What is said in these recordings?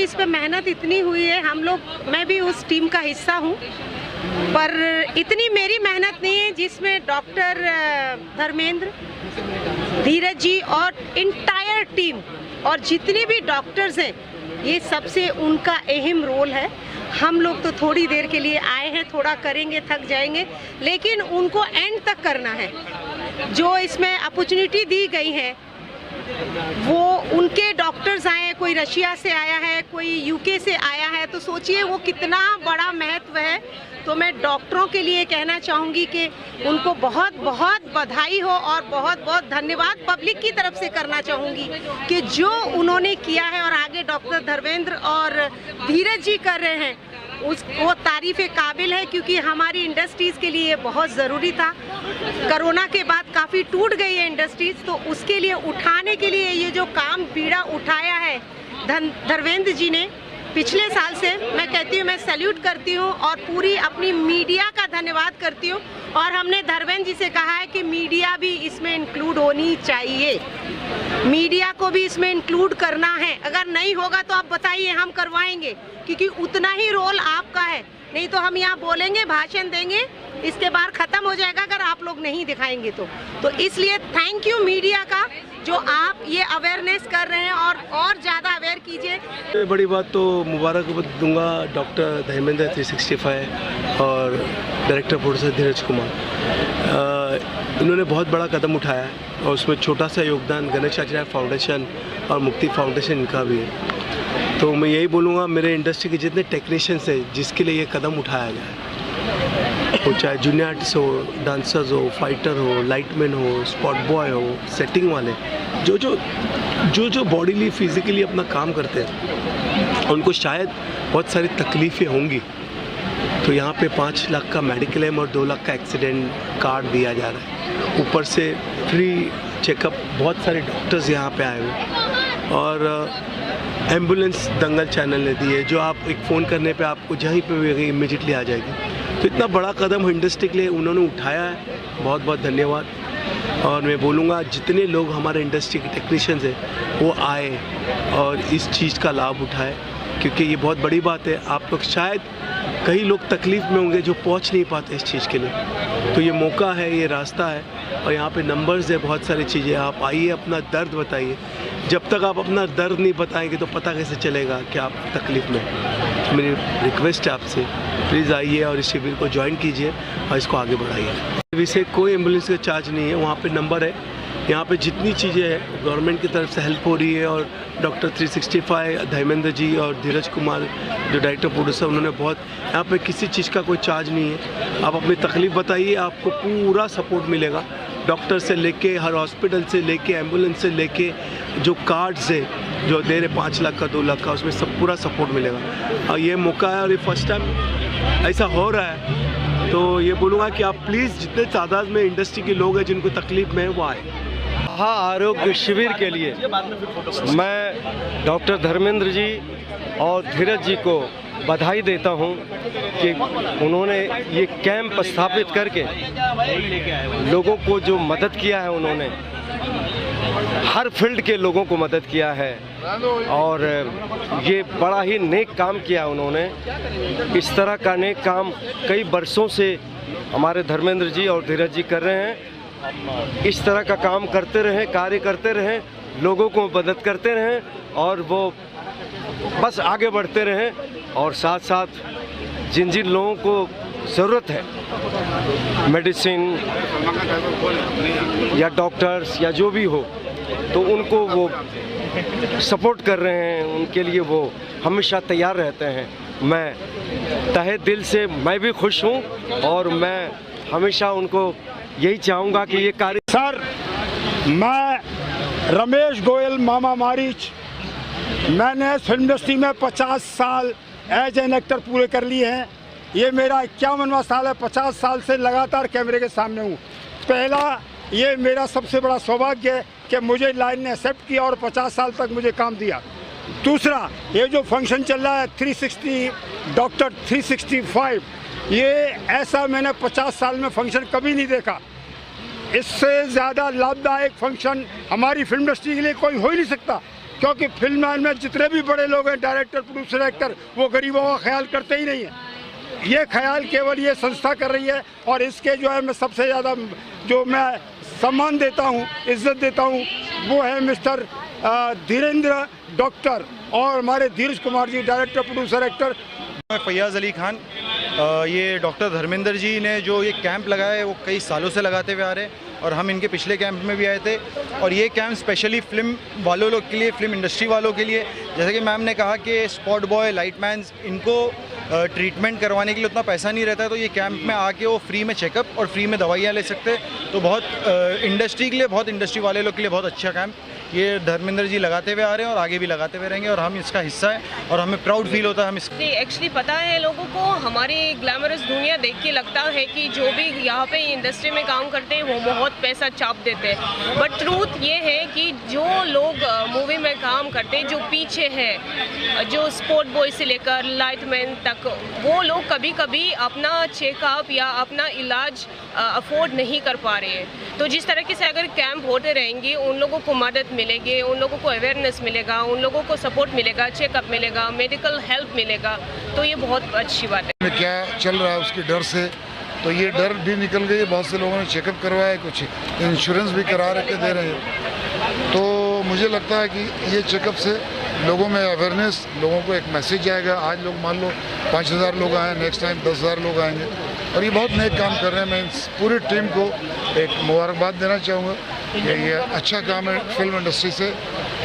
क्योंकि इस पे मेहनत इतनी हुई है, हम लोग, मैं भी उस टीम का हिस्सा हूँ, पर इतनी मेरी मेहनत नहीं है जिसमें डॉक्टर धर्मेंद्र, धीरज जी और इंटायर टीम और जितने भी डॉक्टर्स हैं, ये सबसे उनका अहम रोल है। हम लोग तो थोड़ी देर के लिए आए हैं, थोड़ा करेंगे, थक जाएंगे, लेकिन उनको एंड तक करना है। जो इसमें अपॉर्चुनिटी दी गई है वो उनके डॉक्टर्स आए हैं, कोई रशिया से आया है, कोई यूके से आया है, तो सोचिए वो कितना बड़ा महत्व है। तो मैं डॉक्टरों के लिए कहना चाहूँगी कि उनको बहुत बहुत बधाई हो और बहुत बहुत धन्यवाद पब्लिक की तरफ से करना चाहूँगी कि जो उन्होंने किया है और आगे डॉक्टर धर्मेंद्र और धीरज जी कर रहे हैं, वो तारीफ़ काबिल है, क्योंकि हमारी इंडस्ट्रीज़ के लिए बहुत ज़रूरी था। कोरोना के बाद काफ़ी टूट गई है इंडस्ट्रीज़, तो उसके लिए उठाने के लिए ये जो काम बीड़ा उठाया है धर्मेंद्र जी ने पिछले साल से, मैं कहती हूँ, मैं सैल्यूट करती हूँ और पूरी अपनी मीडिया का धन्यवाद करती हूँ। और हमने धर्मेंद्र जी से कहा है कि मीडिया भी इसमें इंक्लूड होनी चाहिए, मीडिया को भी इसमें इंक्लूड करना है। अगर नहीं होगा तो आप बताइए, हम करवाएंगे, क्योंकि उतना ही रोल आपका है। नहीं तो हम यहाँ बोलेंगे, भाषण देंगे, इसके बाद ख़त्म हो जाएगा अगर आप लोग नहीं दिखाएंगे तो इसलिए थैंक यू मीडिया का, जो आप ये अवेयरनेस कर रहे हैं और ज़्यादा अवेयर कीजिए। बड़ी बात तो मुबारकबाद दूंगा डॉक्टर धर्मेंद्र 365 और डायरेक्टर प्रोड्यूसर धीरज कुमार। इन्होंने बहुत बड़ा कदम उठाया है और उसमें छोटा सा योगदान गणेशाचार्य फाउंडेशन और मुक्ति फाउंडेशन इनका भी है। तो मैं यही बोलूँगा, मेरे इंडस्ट्री के जितने टेक्नीशियंस हैं जिसके लिए ये कदम उठाया गया है, वो चाहे जूनियर आर्टिस्ट हो, डांसर्स हो, फाइटर हो, लाइटमैन हो, स्पॉट बॉय हो, सेटिंग वाले, जो बॉडीली फिजिकली अपना काम करते हैं, उनको शायद बहुत सारी तकलीफ़ें होंगी। तो यहाँ पे 5 लाख का मेडिक्लेम एम और 2 लाख का एक्सीडेंट कार्ड दिया जा रहा है। ऊपर से फ्री चेकअप, बहुत सारे डॉक्टर्स यहाँ पे आए हुए, और एम्बुलेंस दंगल चैनल ने दी है, जो आप एक फ़ोन करने पे आपको जहीं पे भी इमीडिएटली आ जाएगी। तो इतना बड़ा कदम इंडस्ट्री के लिए उन्होंने उठाया है, बहुत बहुत धन्यवाद। और मैं बोलूँगा जितने लोग हमारे इंडस्ट्री के टेक्नीशियंस हैं वो आए और इस चीज़ का लाभ उठाए, क्योंकि ये बहुत बड़ी बात है। आप लोग शायद कई लोग तकलीफ़ में होंगे जो पहुंच नहीं पाते इस चीज़ के लिए, तो ये मौका है, ये रास्ता है, और यहाँ पे नंबर्स है, बहुत सारी चीज़ें। आप आइए, अपना दर्द बताइए। जब तक आप अपना दर्द नहीं बताएंगे तो पता कैसे चलेगा कि आप तकलीफ़ में। तो मेरी रिक्वेस्ट है आपसे, प्लीज़ आइए और इस शिविर को ज्वाइन कीजिए और इसको आगे बढ़ाइए। वैसे कोई एम्बुलेंस का चार्ज नहीं है, वहाँ पे नंबर है। यहाँ पे जितनी चीज़ें हैं गवर्नमेंट की तरफ से हेल्प हो रही है, और डॉक्टर 365 धर्मेंद्र जी और धीरज कुमार जो डायरेक्टर प्रोड्यूसर, उन्होंने बहुत, यहाँ पे किसी चीज़ का कोई चार्ज नहीं है। आप अपनी तकलीफ़ बताइए, आपको पूरा सपोर्ट मिलेगा, डॉक्टर से लेके, हर हॉस्पिटल से लेके, एम्बुलेंस से लेके, जो कार्ड्स है जो दे रहे 5 लाख का, 2 लाख का, उसमें सब पूरा सपोर्ट मिलेगा। और ये मौका है और ये फर्स्ट टाइम ऐसा हो रहा है। तो ये बोलूँगा कि आप प्लीज़ जितने तादाद में इंडस्ट्री के लोग हैं जिनको तकलीफ़ में है वो आए। आरोग्य शिविर के लिए मैं डॉक्टर धर्मेंद्र जी और धीरज जी को बधाई देता हूं कि उन्होंने ये कैंप स्थापित करके लोगों को जो मदद किया है, उन्होंने हर फील्ड के लोगों को मदद किया है और ये बड़ा ही नेक काम किया उन्होंने। इस तरह का नेक काम कई वर्षों से हमारे धर्मेंद्र जी और धीरज जी कर रहे हैं। इस तरह का काम करते रहें, कार्य करते रहें, लोगों को मदद करते रहें और वो बस आगे बढ़ते रहें। और साथ साथ जिन जिन लोगों को ज़रूरत है मेडिसिन या डॉक्टर्स या जो भी हो, तो उनको वो सपोर्ट कर रहे हैं, उनके लिए वो हमेशा तैयार रहते हैं। मैं तहे दिल से मैं भी खुश हूँ और मैं हमेशा उनको यही चाहूँगा कि ये कार्य। सर, मैं रमेश गोयल मामा मारिच, मैंने फिल्म इंडस्ट्री में 50 साल एज एन एक्टर पूरे कर लिए हैं। ये मेरा 51वां साल है। 50 साल से लगातार कैमरे के सामने हूँ। पहला, ये मेरा सबसे बड़ा सौभाग्य है कि मुझे लाइन ने एक्सेप्ट किया और 50 साल तक मुझे काम दिया। दूसरा, ये जो फंक्शन चल रहा है 360 डॉक्टर 365, ये ऐसा मैंने 50 साल में फंक्शन कभी नहीं देखा। इससे ज़्यादा लाभदायक फंक्शन हमारी फिल्म इंडस्ट्री के लिए कोई हो ही नहीं सकता। क्योंकि फिल्म लाइन में जितने भी बड़े लोग हैं, डायरेक्टर, प्रोड्यूसर, एक्टर, वो गरीबों का ख्याल करते ही नहीं है। ये ख्याल केवल ये संस्था कर रही है। और इसके जो है मैं सबसे ज़्यादा जो मैं सम्मान देता हूँ, इज्जत देता हूँ, वो है मिस्टर धीरेन्द्र डॉक्टर और हमारे Dheeraj Kumar ji, director, producer, actor. Faiyaz Ali Khan. ये डॉक्टर धर्मेंद्र जी ने जो ये कैंप लगाया है वो कई सालों से लगाते हुए आ रहे हैं और हम इनके पिछले कैंप में भी आए थे। और ये कैंप स्पेशली फिल्म वालों लोग के लिए, फिल्म इंडस्ट्री वालों के लिए, जैसे कि मैम ने कहा कि स्पॉट बॉय, लाइटमैन्स, इनको ट्रीटमेंट करवाने के लिए उतना पैसा नहीं रहता है, तो ये कैंप में आके वो फ्री में चेकअप और फ्री में दवाइयाँ ले सकते हैं। तो बहुत इंडस्ट्री के लिए, बहुत इंडस्ट्री वाले लोग के लिए बहुत अच्छा कैंप ये धर्मेंद्र जी लगाते हुए आ रहे हैं और आगे भी लगाते हुए रहेंगे और हम इसका हिस्सा है और हमें प्राउड फील होता है। हम एक्चुअली पता है लोगों को, हमारी ग्लैमरस दुनिया देख के लगता है कि जो भी यहाँ पे इंडस्ट्री में काम करते हैं वो बहुत पैसा चाप देते हैं, बट ट्रूथ ये है कि जो लोग मूवी में काम करते हैं, जो पीछे है, जो स्पोर्ट बॉय से लेकर लाइटमैन तक, वो लोग कभी कभी अपना चेकअप या अपना इलाज अफोर्ड नहीं कर पा रहे हैं। तो जिस तरीके से अगर कैंप होते रहेंगे, उन लोगों को मदद मिलेगी, उन लोगों को अवेयरनेस मिलेगा, उन लोगों को सपोर्ट मिलेगा, चेकअप मिलेगा, मेडिकल हेल्प मिलेगा, तो ये बहुत अच्छी बात है। क्या चल रहा है उसके डर से, तो ये डर भी निकल गई। बहुत से लोगों ने चेकअप करवाया, कुछ इंश्योरेंस भी करा रखे दे रहे हैं। तो मुझे लगता है कि ये चेकअप से लोगों में अवेयरनेस, लोगों को एक मैसेज आएगा। आज लोग मान लो 5000 लोग आए, नेक्स्ट टाइम 10,000 लोग आएंगे और ये बहुत नेक काम कर रहे हैं। मैं इस पूरी टीम को एक मुबारकबाद देना चाहूँगा कि ये अच्छा काम है फिल्म इंडस्ट्री से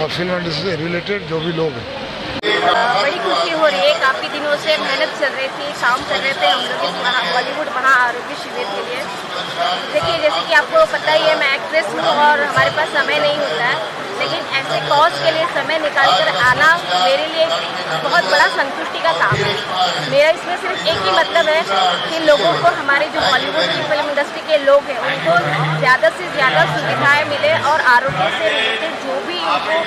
और फिल्म इंडस्ट्री से रिलेटेड जो भी लोग हैं। बड़ी खुशी हो रही है। काफ़ी दिनों से मेहनत चल रही थी, काम कर रहे थे हम लोग इस बॉलीवुड महाआरोग्य शिविर के लिए। देखिए, जैसे कि आपको पता ही है, मैं एक्ट्रेस हूँ और हमारे पास समय नहीं होता है, लेकिन ऐसे कॉज के लिए समय निकाल कर आना मेरे लिए बहुत बड़ा संतुष्टि का काम है। मेरा इसमें सिर्फ एक ही मतलब है कि लोगों को, हमारे जो बॉलीवुड की फिल्म इंडस्ट्री के लोग हैं, उनको ज़्यादा से ज़्यादा सुविधाएँ मिले और आरोग्य से रिलेटेड जो भी उनको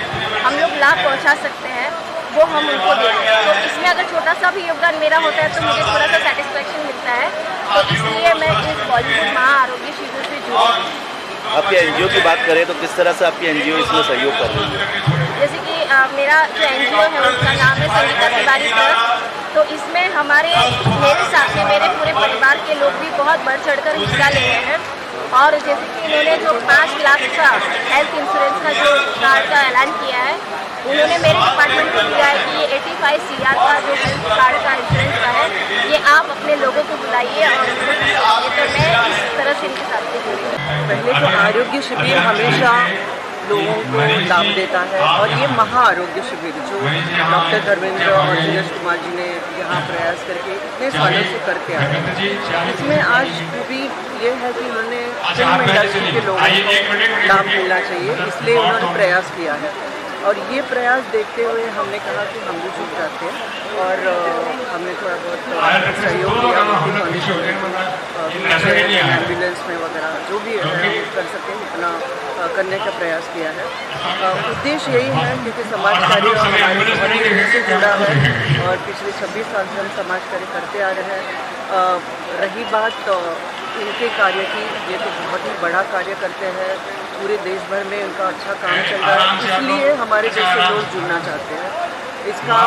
हम लोग लाभ पहुँचा सकते हैं वो हम उनको दें। तो इसमें अगर छोटा सा भी योगदान मेरा होता है तो मुझे थोड़ा सा सेटिस्फेक्शन मिलता है। तो इसलिए मैं इस बॉलीवुड महाआरोग्य शिविर से जुड़ी हूँ। आपके एनजीओ की बात करें तो किस तरह से आपकी एनजीओ इसमें सहयोग कर रही है? जैसे कि मेरा जो एनजीओ है उसका नाम है संगीता तिवारी ट्रस्ट। तो इसमें मेरे साथ में मेरे पूरे परिवार के लोग भी बहुत बढ़ चढ़कर हिस्सा ले रहे हैं। और जैसे कि इन्होंने जो 5 लाख का हेल्थ इंश्योरेंस का जो कार्ड का ऐलान किया है, उन्होंने मेरे डिपार्टमेंट को दिया है कि ये 85 CR का जो हेल्थ कार्ड का इंश्योरेंस का है, ये आप अपने लोगों को बुलाइए और तो मैं इस तरह से इनके साथ जुड़ी हूँ। पहले तो आरोग्य शिविर हमेशा लोगों को लाभ देता है और ये महाआरोग्य शिविर जो डॉक्टर धर्मेंद्र और धीरज कुमार जी ने यहाँ प्रयास करके इतने सालों से करके आए हैं, इसमें आज भी ये है कि उन्होंने फिल्म इंडस्ट्री के लोगों को लाभ मिलना चाहिए, इसलिए उन्होंने प्रयास किया है। और ये प्रयास देखते हुए हमने कहा कि हम भी जुट जाते हैं और हमने थोड़ा बहुत सहयोग किया एम्बुलेंस में वगैरह जो भी कर सकते हैं उतना करने का प्रयास किया है। उद्देश्य यही है क्योंकि समाज कार्य हमारे से जुड़ा है और पिछले 26 साल से हम समाज कार्य करते आ रहे हैं। रही बात इनके कार्य की, ये तो बहुत ही बड़ा कार्य करते हैं, पूरे देश भर में उनका अच्छा काम चल रहा है, इसलिए हमारे जैसे लोग जुड़ना चाहते हैं। इसका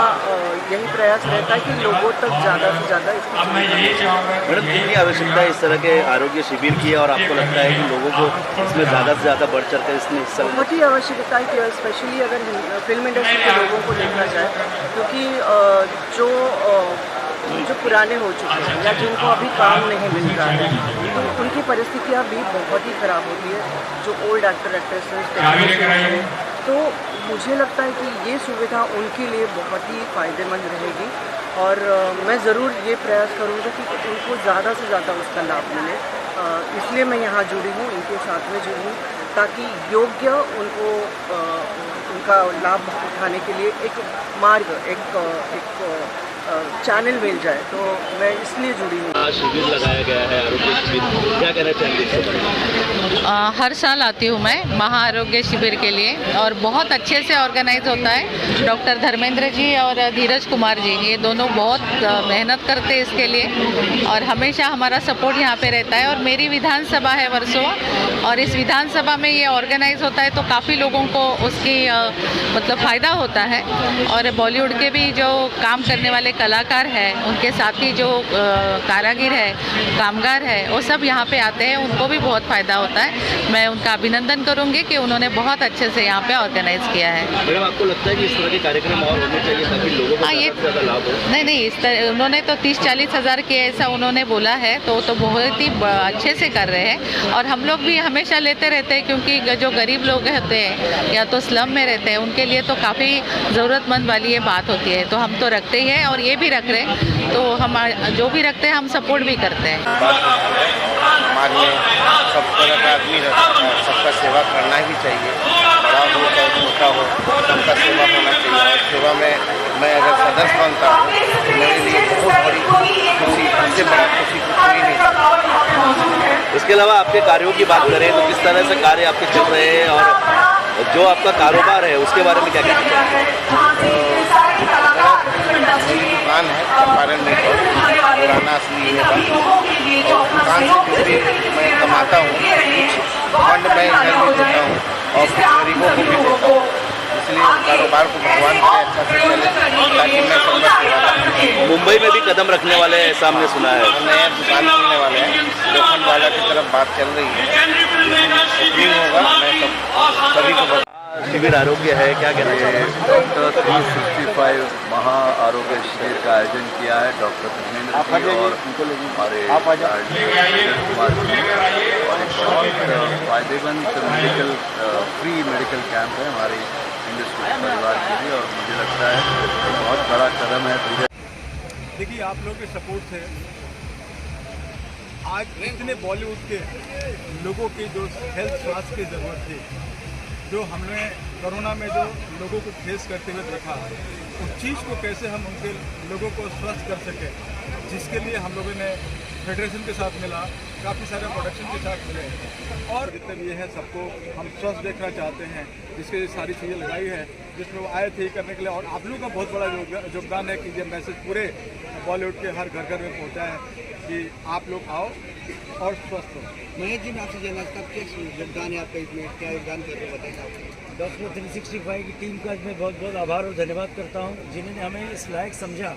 यही प्रयास रहता है कि लोगों तक ज़्यादा से ज़्यादा इसकी। मैडम, कितनी आवश्यकता है इस तरह के आरोग्य शिविर की और आपको लगता है कि लोगों को इसमें ज़्यादा से ज़्यादा बढ़ चढ़ कर इसमें हिस्सा लेना? बहुत ही आवश्यकता है कि स्पेशली अगर फिल्म इंडस्ट्री के लोगों को देखा जाए, क्योंकि जो पुराने हो चुके हैं या जिनको अभी काम नहीं मिल रहा है, तो उनकी परिस्थितियाँ भी बहुत ही ख़राब होती है। जो ओल्ड एक्टर एक्ट्रेसेस, तो मुझे लगता है कि ये सुविधा उनके लिए बहुत ही फ़ायदेमंद रहेगी और मैं ज़रूर ये प्रयास करूँगा कि उनको ज़्यादा से ज़्यादा उसका लाभ मिले। इसलिए मैं यहाँ जुड़ी हूँ, इनके साथ में जुड़ी हूँ, ताकि योग्य उनको उनका लाभ उठाने के लिए एक मार्ग, एक चैनल मिल जाए, तो मैं इसलिए जुड़ी हूँ। शिविर लगाया गया है, आरोग्य शिविर, क्या कहना चाहेंगे इसके बारे में? हर साल आती हूँ मैं महा आरोग्य शिविर के लिए और बहुत अच्छे से ऑर्गेनाइज होता है। डॉक्टर धर्मेंद्र जी और धीरज कुमार जी ये दोनों बहुत मेहनत करते हैं इसके लिए और हमेशा हमारा सपोर्ट यहाँ पे रहता है। और मेरी विधानसभा है वर्सोवा और इस विधानसभा में ये ऑर्गेनाइज होता है तो काफ़ी लोगों को उसकी मतलब फ़ायदा होता है। और बॉलीवुड के भी जो काम करने वाले कलाकार हैं, उनके साथी जो कारागिर है, कामगार है, वो सब यहाँ पे आते हैं, उनको भी बहुत फ़ायदा होता है। मैं उनका अभिनंदन करूँगी कि उन्होंने बहुत अच्छे से यहाँ पे ऑर्गेनाइज किया है। मैडम, आपको लगता है कि इस तरह के कार्यक्रम और होने चाहिए ताकि लोगों को ज़्यादा लाभ हो? नहीं, इस तरह उन्होंने तो 30-40 हज़ार के ऐसा उन्होंने बोला है, तो बहुत ही अच्छे से कर रहे हैं। और हम लोग भी हमेशा लेते रहते हैं क्योंकि जो गरीब लोग होते हैं या तो स्लम में रहते हैं, उनके लिए तो काफ़ी ज़रूरतमंद वाली ये बात होती है। तो हम तो रखते ही हैं और ये भी रख रहे हैं, तो हम जो भी रखते हैं हम सपोर्ट भी करते हैं। समाज में सब तरह का आदमी रहता है, सबका सेवा करना ही चाहिए, बड़ा हो चाहे छोटा हो, सबका सेवा होना चाहिए। और सेवा में मैं अगर सदस्य बनता हूँ तो मेरे लिए बहुत बड़ी खुशी, इससे बड़ा खुशी कुछ भी नहीं। इसके अलावा आपके कार्यों की बात करें तो किस तरह से कार्य आपके चल रहे हैं और जो आपका कारोबार है उसके बारे में क्या कहना चाहिए? मेरी दुकान है चंपारण में, पुराना असली है और दुकान से जो भी मैं कमाता हूँ कुछ फंड मैं इधर भी देता हूँ और कुछ गरीबों को भी देता हूँ। इसलिए कारोबार को भगवान करे अच्छा से चले ताकि मैं सबका सेवा करूँ। मुंबई में भी कदम रखने वाले हैं, सामने सुना है नया दुकान खोलने वाले हैं, लोखंड वाला की तरफ बात चल रही है, ओपनिंग होगा। मैं सभी को शिविर आरोग्य है, क्या कहना चाहिए? डॉक्टर 365 महा आरोग्य शिविर का आयोजन किया है डॉक्टर धर्मेंद्र जी और हमारे कुमार जी, और एक बहुत फायदेमंद मेडिकल फ्री मेडिकल कैंप है हमारे इंडस्ट्री परिवार के लिए और मुझे लगता है बहुत बड़ा कदम है। देखिए, आप लोगों के सपोर्ट से आज इतने बॉलीवुड के लोगों की जो हेल्थ स्वास्थ्य की ज़रूरत थी, जो हमने कोरोना में जो लोगों को फेस करते हुए देखा, उस चीज़ को कैसे हम उनके लोगों को स्वस्थ कर सकें, जिसके लिए हम लोगों ने फेडरेशन के साथ मिला, काफ़ी सारे प्रोडक्शन के साथ मिले और जितने भी है सबको हम स्वस्थ देखना चाहते हैं, जिसके सारी चीज़ें लगाई है, जिसमें वो आए थे करने के लिए। और आप लोगों का बहुत बड़ा योगदान है कि ये मैसेज पूरे बॉलीवुड के हर घर घर में पहुँचा है कि आप लोग आओ और स्वस्थ हो। महेश जी, मैं आपसे जानना चाहता हूँ क्या योगदान है आपका, इसमें क्या योगदान कर रहे हो बताइए। डॉक्टर 365 की टीम का मैं बहुत बहुत आभार और धन्यवाद करता हूँ, जिन्होंने हमें इस लायक समझा,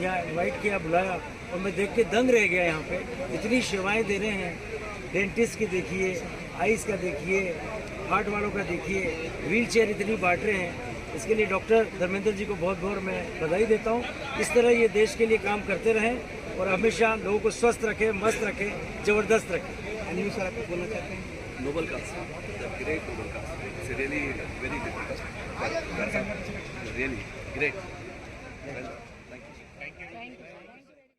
यहाँ इन्वाइट किया, बुलाया और मैं देख के दंग रह गया। यहाँ पे इतनी सेवाएं दे रहे हैं, डेंटिस्ट की देखिए, आइज़ का देखिए, हार्ट वालों का देखिए, व्हील चेयर इतनी बांट रहे हैं। इसके लिए डॉक्टर धर्मेंद्र जी को बहुत बहुत मैं बधाई देता हूँ। इस तरह ये देश के लिए काम करते रहें और हमेशा लोगों को स्वस्थ रखें, मस्त रखें, ज़बरदस्त रखें। अनिल सर, आपको बोलना चाहते हैं? Noble cast, great noble cast. It's really very good cast. Really great. Well